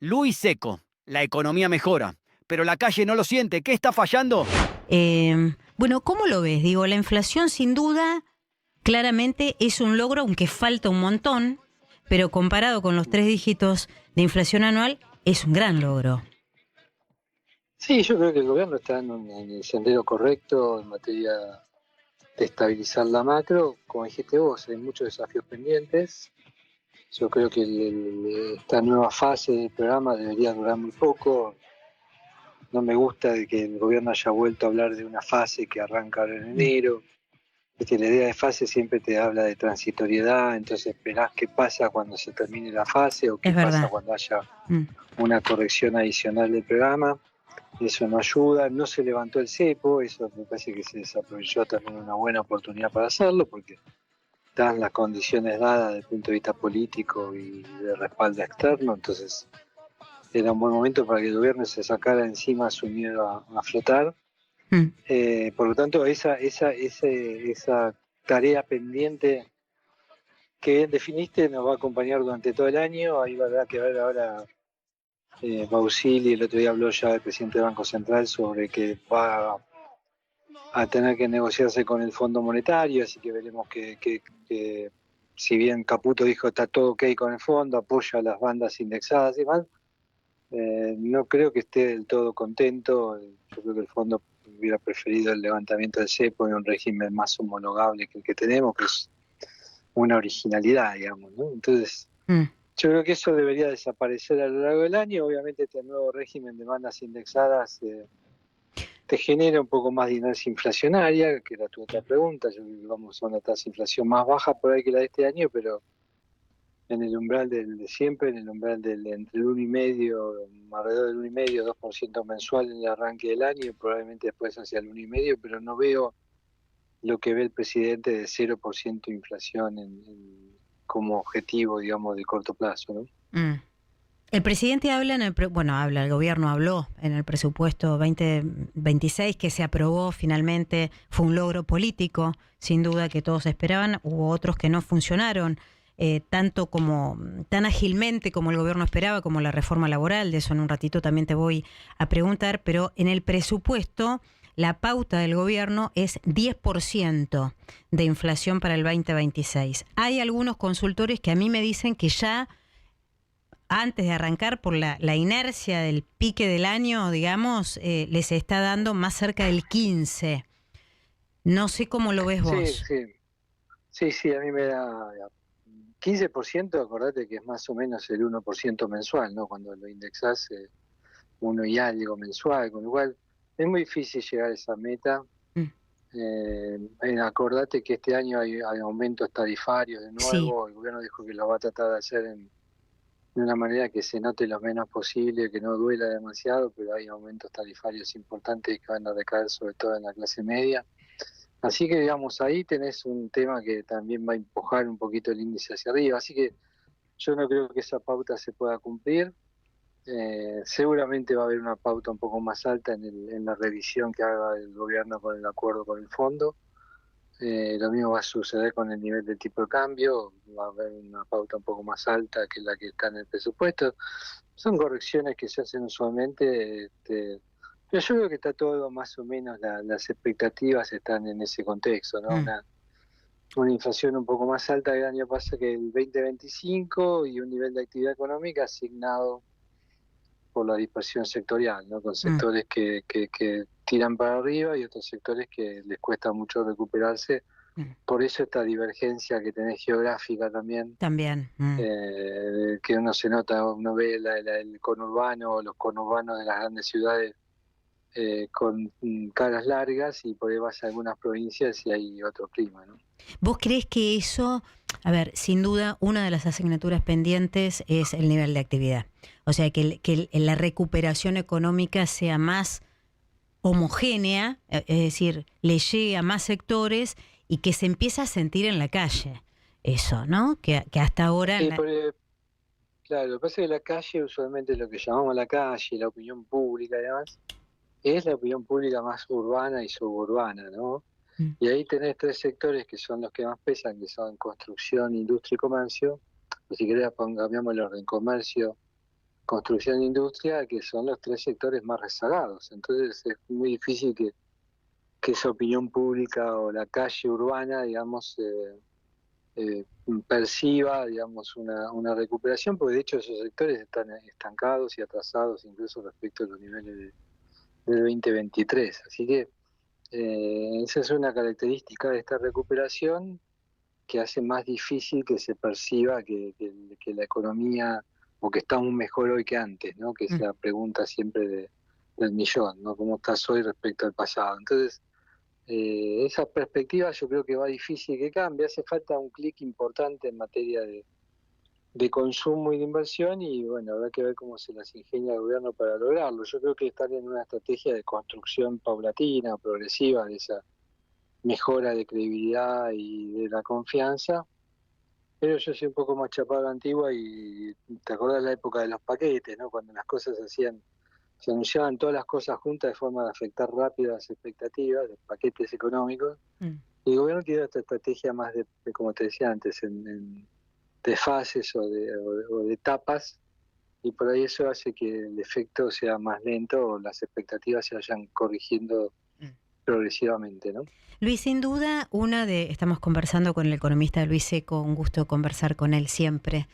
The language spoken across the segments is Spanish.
Luis Seco, la economía mejora, pero la calle no lo siente. ¿Qué está fallando? Bueno, ¿cómo lo ves? Digo, la inflación sin duda, claramente es un logro, aunque falta un montón, pero comparado con los 3 dígitos de inflación anual, es un gran logro. Sí, yo creo que el gobierno está en el sendero correcto en materia de estabilizar la macro. Como dijiste vos, hay muchos desafíos pendientes. Yo creo que esta nueva fase del programa debería durar muy poco. No me gusta de que el gobierno haya vuelto a hablar de una fase que arranca ahora en Mm. enero. Viste, la idea de fase siempre te habla de transitoriedad, entonces esperás qué pasa cuando se termine la fase o qué Es pasa verdad. cuando haya Mm. una corrección adicional del programa. Eso no ayuda, no se levantó el cepo, eso me parece que se desaprovechó también una buena oportunidad para hacerlo, porque están las condiciones dadas desde el punto de vista político y de respaldo externo, entonces era un buen momento para que el gobierno se sacara encima su miedo a flotar. Mm. Por lo tanto, esa tarea pendiente que definiste nos va a acompañar durante todo el año, ahí habrá que ver ahora. Bausili el otro día habló ya el presidente del Banco Central sobre que va a tener que negociarse con el Fondo Monetario, así que veremos que si bien Caputo dijo está todo ok con el fondo, apoya a las bandas indexadas y demás, no creo que esté del todo contento. Yo creo que el fondo hubiera preferido el levantamiento del cepo en un régimen más homologable que el que tenemos, que es una originalidad, digamos, ¿no? Entonces, Mm. yo creo que eso debería desaparecer a lo largo del año. Obviamente este nuevo régimen de bandas indexadas te genera un poco más de inercia inflacionaria, que era tu otra pregunta. Yo creo que vamos a una tasa de inflación más baja por ahí que la de este año, pero en el umbral de siempre, en el umbral entre el 1,5, alrededor del 1,5, 2% mensual en el arranque del año, probablemente después hacia el 1,5, pero no veo lo que ve el presidente de 0% de inflación como objetivo, digamos, de corto plazo, ¿no? Mm. El presidente habla el gobierno habló en el presupuesto 2026 que se aprobó finalmente, fue un logro político, sin duda que todos esperaban, hubo otros que no funcionaron tan ágilmente como el gobierno esperaba, como la reforma laboral, de eso en un ratito también te voy a preguntar, pero en el presupuesto la pauta del gobierno es 10% de inflación para el 2026. Hay algunos consultores que a mí me dicen que ya antes de arrancar por la inercia del pique del año, digamos, les está dando más cerca del 15. No sé cómo lo ves Sí, vos. sí, sí, sí, a mí me da 15%, acordate que es más o menos el 1% mensual, ¿no? Cuando lo indexás, 1 y algo mensual, con lo cual es muy difícil llegar a esa meta. Mm. Acordate que este año hay aumentos tarifarios de Sí, nuevo, el gobierno dijo que lo va a tratar de hacer de una manera que se note lo menos posible, que no duela demasiado, pero hay aumentos tarifarios importantes que van a recaer sobre todo en la clase media. Así que, digamos, ahí tenés un tema que también va a empujar un poquito el índice hacia arriba. Así que yo no creo que esa pauta se pueda cumplir. Seguramente va a haber una pauta un poco más alta en la revisión que haga el gobierno con el acuerdo con el fondo. Lo mismo va a suceder con el nivel del tipo de cambio. Va a haber una pauta un poco más alta que la que está en el presupuesto. Son correcciones que se hacen usualmente. Pero yo creo que está todo más o menos, las expectativas están en ese contexto, ¿no? mm, Una inflación un poco más alta que el año pasado, que el 2025, y un nivel de actividad económica asignado por la dispersión sectorial, ¿no? Con mm, sectores que tiran para arriba y otros sectores que les cuesta mucho recuperarse. mm. Por eso esta divergencia que tenés geográfica también, También. Mm. que uno se nota, uno ve el conurbano o los conurbanos de las grandes ciudades con caras largas, y por ahí vas a algunas provincias y hay otro clima, ¿no? ¿Vos crees que eso, a ver, sin duda, una de las asignaturas pendientes es el nivel de actividad? O sea, la recuperación económica sea más homogénea, es decir, le llegue a más sectores y que se empiece a sentir en la calle. Eso, ¿no? Que hasta ahora... Sí, claro, lo que pasa es que la calle, usualmente lo que llamamos la calle, la opinión pública y demás, es la opinión pública más urbana y suburbana, ¿no? Mm. Y ahí tenés 3 sectores que son los que más pesan, que son construcción, industria y comercio. O si querés, cambiamos el orden: comercio, construcción e industria, que son los 3 sectores más rezagados. Entonces es muy difícil que esa opinión pública o la calle urbana, digamos, perciba, digamos, una recuperación, porque de hecho esos sectores están estancados y atrasados incluso respecto a los niveles del 2023. Así que esa es una característica de esta recuperación que hace más difícil que se perciba que la economía, o que estamos mejor hoy que antes, ¿no? Que es la pregunta siempre del millón, ¿no? ¿Cómo estás hoy respecto al pasado? Entonces, esa perspectiva yo creo que va difícil que cambie. Hace falta un clic importante en materia de consumo y de inversión, y bueno, habrá que ver cómo se las ingenia el gobierno para lograrlo. Yo creo que están en una estrategia de construcción paulatina, progresiva, de esa mejora de credibilidad y de la confianza, pero yo soy un poco más chapado a la antigua, y te acordás la época de los paquetes, ¿no? Cuando las cosas se anunciaban todas las cosas juntas de forma de afectar rápido las expectativas, de paquetes económicos, y el gobierno tiene esta estrategia más de como te decía antes, de fases o de etapas, y por ahí eso hace que el efecto sea más lento o las expectativas se vayan corrigiendo progresivamente, ¿no? Luis, sin duda, estamos conversando con el economista Luis Seco, un gusto conversar con él siempre.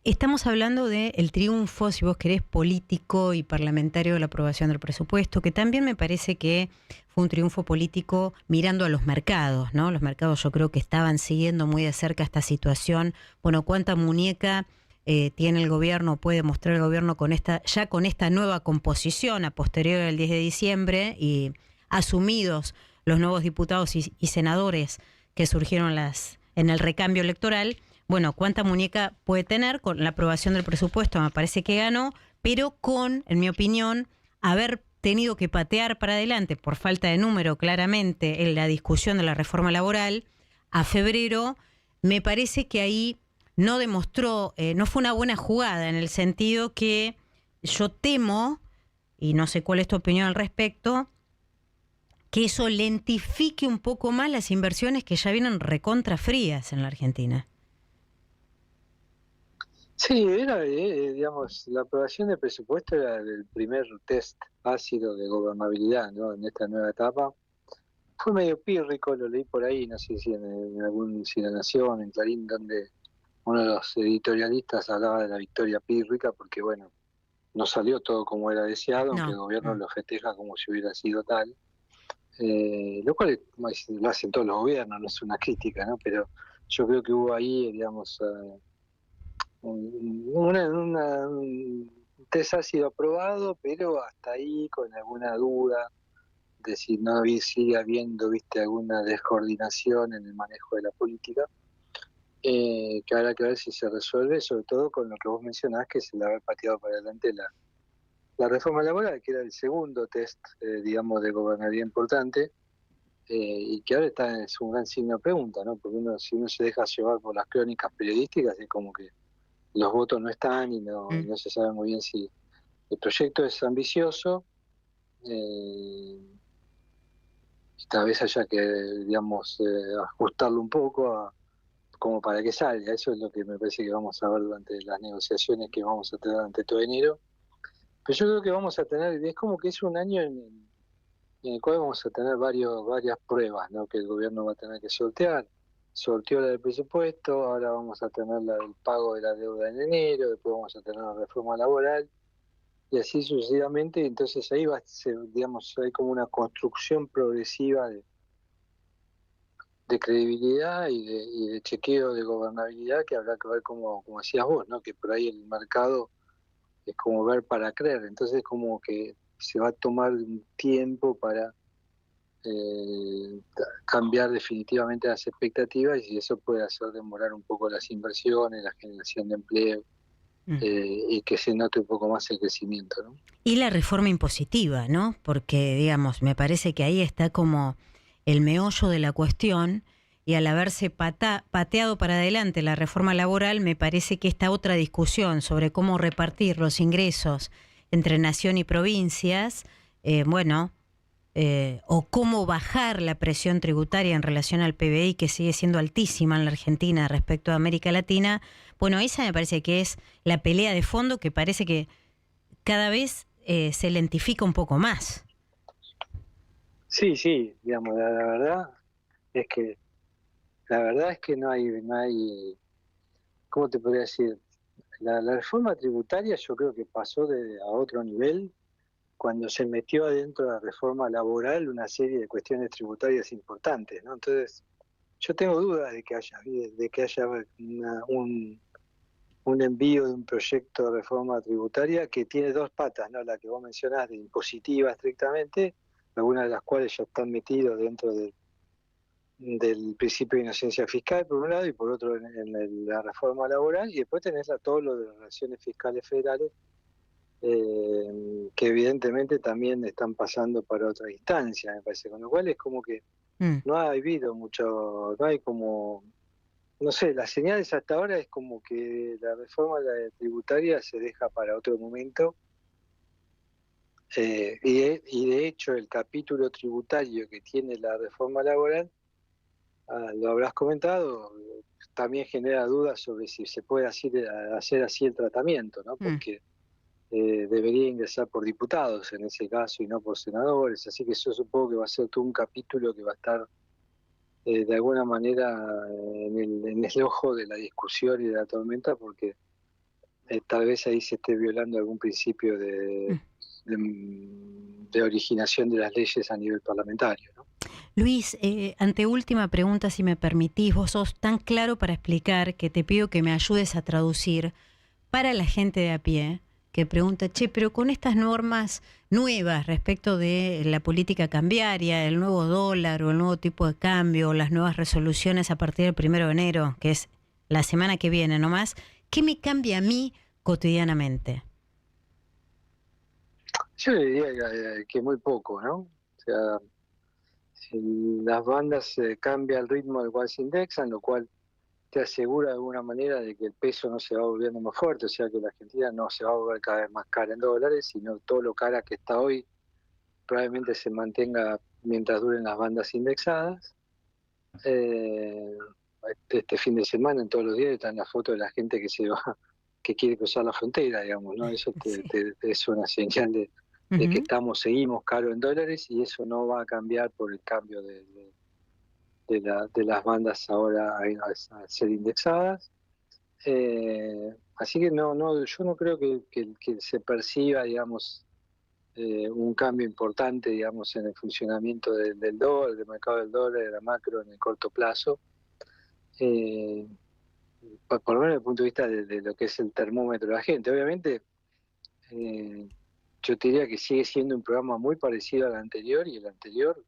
Estamos hablando del triunfo, si vos querés, político y parlamentario de la aprobación del presupuesto, que también me parece que fue un triunfo político mirando a los mercados, ¿no? Los mercados yo creo que estaban siguiendo muy de cerca esta situación. Bueno, ¿cuánta muñeca tiene el gobierno, puede mostrar el gobierno con esta nueva composición a posteriori del 10 de diciembre y asumidos los nuevos diputados y senadores que surgieron en el recambio electoral? Bueno, ¿cuánta muñeca puede tener con la aprobación del presupuesto? Me parece que ganó, pero en mi opinión, haber tenido que patear para adelante por falta de número claramente en la discusión de la reforma laboral a febrero, me parece que ahí no demostró, no fue una buena jugada, en el sentido que yo temo, y no sé cuál es tu opinión al respecto, que eso lentifique un poco más las inversiones que ya vienen recontra frías en la Argentina. Sí, era, digamos, la aprobación del presupuesto era el primer test ácido de gobernabilidad, ¿no? En esta nueva etapa. Fue medio pírrico, lo leí por ahí, no sé si en algún Si La Nación, en Clarín, donde uno de los editorialistas hablaba de la victoria pírrica, porque bueno, no salió todo como era deseado, aunque el gobierno lo festeja como si hubiera sido tal. Lo cual lo hacen todos los gobiernos, no es una crítica, ¿no? Pero yo creo que hubo ahí, digamos, un test ha sido aprobado, pero hasta ahí con alguna duda de si no sigue habiendo, alguna descoordinación en el manejo de la política, que habrá que ver si se resuelve, sobre todo con lo que vos mencionás, que se le haber pateado para adelante la reforma laboral, que era el segundo test, digamos, de gobernabilidad importante, y que ahora es un gran signo de pregunta, ¿no? Porque si uno se deja llevar por las crónicas periodísticas, es como que los votos no están y no se sabe muy bien si el proyecto es ambicioso, y tal vez haya que, digamos, ajustarlo un poco como para que salga. Eso es lo que me parece que vamos a ver durante las negociaciones que vamos a tener durante todo enero. Pero yo creo que vamos a tener, es como que es un año en el cual vamos a tener varias pruebas, ¿no? Que el gobierno va a tener que sortear. Sorteó la del presupuesto, ahora vamos a tener la del pago de la deuda en enero, después vamos a tener la reforma laboral, y así sucesivamente. Entonces ahí va a ser, digamos, hay como una construcción progresiva de credibilidad y de chequeo de gobernabilidad, que habrá que ver, como decías vos, ¿no? Que por ahí el mercado es como ver para creer, entonces como que se va a tomar un tiempo para cambiar definitivamente las expectativas, y eso puede hacer demorar un poco las inversiones, la generación de empleo, y que se note un poco más el crecimiento, ¿no? Y la reforma impositiva, ¿no? Porque, digamos, me parece que ahí está como el meollo de la cuestión, y al haberse pateado para adelante la reforma laboral, me parece que esta otra discusión sobre cómo repartir los ingresos entre nación y provincias, bueno, o cómo bajar la presión tributaria en relación al PBI, que sigue siendo altísima en la Argentina respecto a América Latina. Bueno, esa me parece que es la pelea de fondo que parece que cada vez se lentifica un poco más. Sí, digamos, es que la verdad es que no hay, ¿cómo te podría decir? La reforma tributaria yo creo que pasó a otro nivel cuando se metió adentro de la reforma laboral una serie de cuestiones tributarias importantes, ¿no? Entonces, yo tengo dudas de que haya un envío de un proyecto de reforma tributaria que tiene dos patas, ¿no? La que vos mencionás de impositiva estrictamente, algunas de las cuales ya están metidos dentro del principio de inocencia fiscal por un lado y por otro en la reforma laboral, y después tenés todo lo de las relaciones fiscales federales, que evidentemente también están pasando para otra instancia, me parece, con lo cual es como que Mm. no ha habido mucho, no hay como, no sé, las señales hasta ahora es como que la reforma tributaria se deja para otro momento, y de hecho el capítulo tributario que tiene la reforma laboral, lo habrás comentado, también genera dudas sobre si se puede hacer así el tratamiento, ¿no? Mm. Porque debería ingresar por diputados en ese caso y no por senadores, así que yo supongo que va a ser todo un capítulo que va a estar de alguna manera en el ojo de la discusión y de la tormenta, porque tal vez ahí se esté violando algún principio Mm. de originación de las leyes a nivel parlamentario, ¿no? Luis, anteúltima pregunta, si me permitís. Vos sos tan claro para explicar que te pido que me ayudes a traducir para la gente de a pie que pregunta, che, pero con estas normas nuevas respecto de la política cambiaria, el nuevo dólar o el nuevo tipo de cambio, las nuevas resoluciones a partir del 1 de enero, que es la semana que viene nomás, ¿qué me cambia a mí cotidianamente? Yo le diría que muy poco, ¿no? O sea, si las bandas cambia el ritmo al cual se indexan, lo cual te asegura de alguna manera de que el peso no se va volviendo más fuerte, o sea que la Argentina no se va a volver cada vez más cara en dólares, sino todo lo cara que está hoy probablemente se mantenga mientras duren las bandas indexadas. Eh, este fin de semana, en todos los días, están las fotos de la gente que se va, que quiere cruzar la frontera, digamos, ¿no? Eso Sí. es una señal de que Ujú. seguimos caro en dólares, y eso no va a cambiar por el cambio de las bandas ahora a ser indexadas. Así que yo no creo que se perciba, digamos, un cambio importante, digamos, en el funcionamiento del dólar, del mercado del dólar, de la macro en el corto plazo. Eh, por lo menos desde el punto de vista de lo que es el termómetro de la gente. Obviamente, eh, yo te diría que sigue siendo un programa muy parecido al anterior, y el anterior,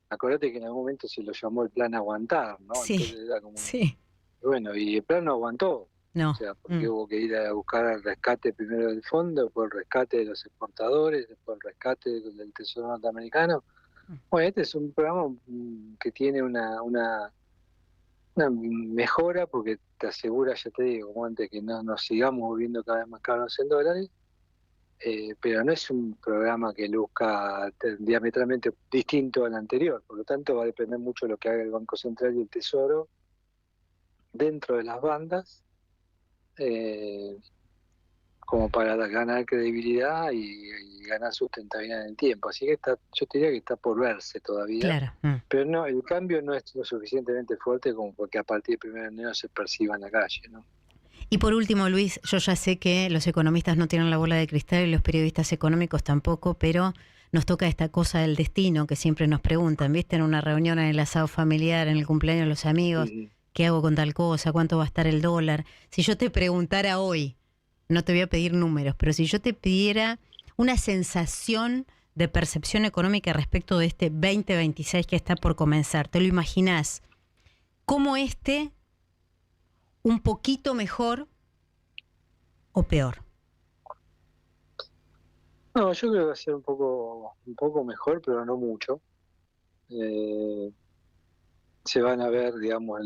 acordate que en algún momento se lo llamó el plan aguantar, ¿no? Sí, Entonces era como, sí, bueno, y el plan no aguantó. O no. sea, porque Mm. hubo que ir a buscar el rescate primero del fondo, después el rescate de los exportadores, después el rescate del Tesoro norteamericano. Bueno, este es un programa que tiene una mejora, porque te asegura, ya te digo, como antes, que no nos sigamos volviendo cada vez más caros en dólares, pero no es un programa que luzca diametralmente distinto al anterior. Por lo tanto, va a depender mucho de lo que haga el Banco Central y el Tesoro dentro de las bandas, eh, como para ganar credibilidad y ganar sustentabilidad en el tiempo. Así que yo te diría que está por verse todavía, Claro. Mm. pero no, el cambio no es lo suficientemente fuerte como porque a partir del 1 de enero se perciba en la calle, ¿no? Y por último, Luis, yo ya sé que los economistas no tienen la bola de cristal y los periodistas económicos tampoco, pero nos toca esta cosa del destino que siempre nos preguntan, ¿viste? En una reunión, en el asado familiar, en el cumpleaños de los amigos, Mm. ¿qué hago con tal cosa? ¿Cuánto va a estar el dólar? Si yo te preguntara hoy, no te voy a pedir números, pero si yo te pidiera una sensación de percepción económica respecto de este 2026 que está por comenzar, ¿te lo imaginás? ¿Cómo un poquito mejor o peor? No, yo creo que va a ser un poco mejor, pero no mucho. Eh, Se van a ver, digamos,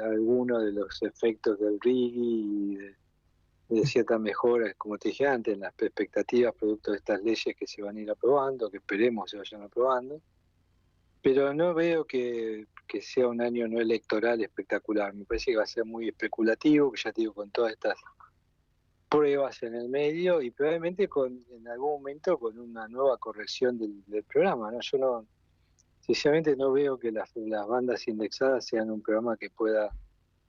algunos de los efectos del RIGI de ciertas mejoras, como te dije antes, en las expectativas producto de estas leyes que se van a ir aprobando, que esperemos se vayan aprobando, pero no veo que sea un año no electoral espectacular. Me parece que va a ser muy especulativo, que ya te digo, con todas estas pruebas en el medio y probablemente en algún momento con una nueva corrección del programa, ¿no? Yo no, sinceramente no veo que las bandas indexadas sean un programa que pueda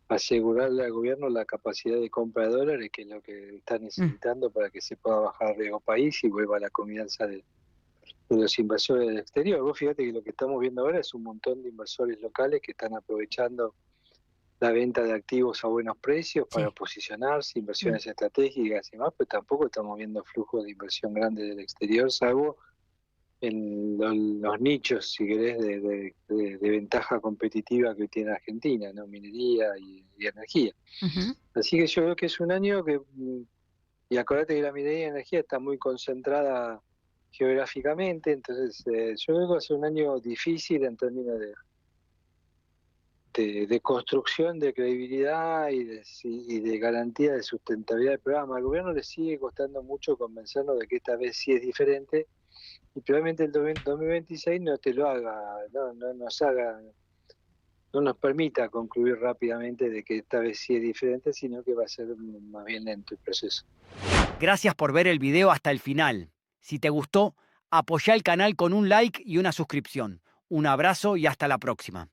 asegurarle al gobierno la capacidad de compra de dólares, que es lo que está Mm. necesitando para que se pueda bajar el riesgo país y vuelva la confianza de los inversores del exterior. Vos fíjate que lo que estamos viendo ahora es un montón de inversores locales que están aprovechando la venta de activos a buenos precios para Sí. posicionarse, Mm. inversiones estratégicas y más, pero tampoco estamos viendo flujos de inversión grandes del exterior, salvo en los nichos, si querés, de ventaja competitiva que tiene Argentina, ¿no? Minería y energía. Ujú. Así que yo creo que es un año que, y acordate que la minería y energía está muy concentrada geográficamente, entonces yo creo que va a ser un año difícil en términos de construcción de credibilidad y de garantía de sustentabilidad del programa. Al gobierno le sigue costando mucho convencernos de que esta vez sí es diferente y probablemente el 2026 no te lo haga, no nos permita concluir rápidamente de que esta vez sí es diferente, sino que va a ser más bien lento el proceso. Gracias por ver el video hasta el final. Si te gustó, apoyá el canal con un like y una suscripción. Un abrazo y hasta la próxima.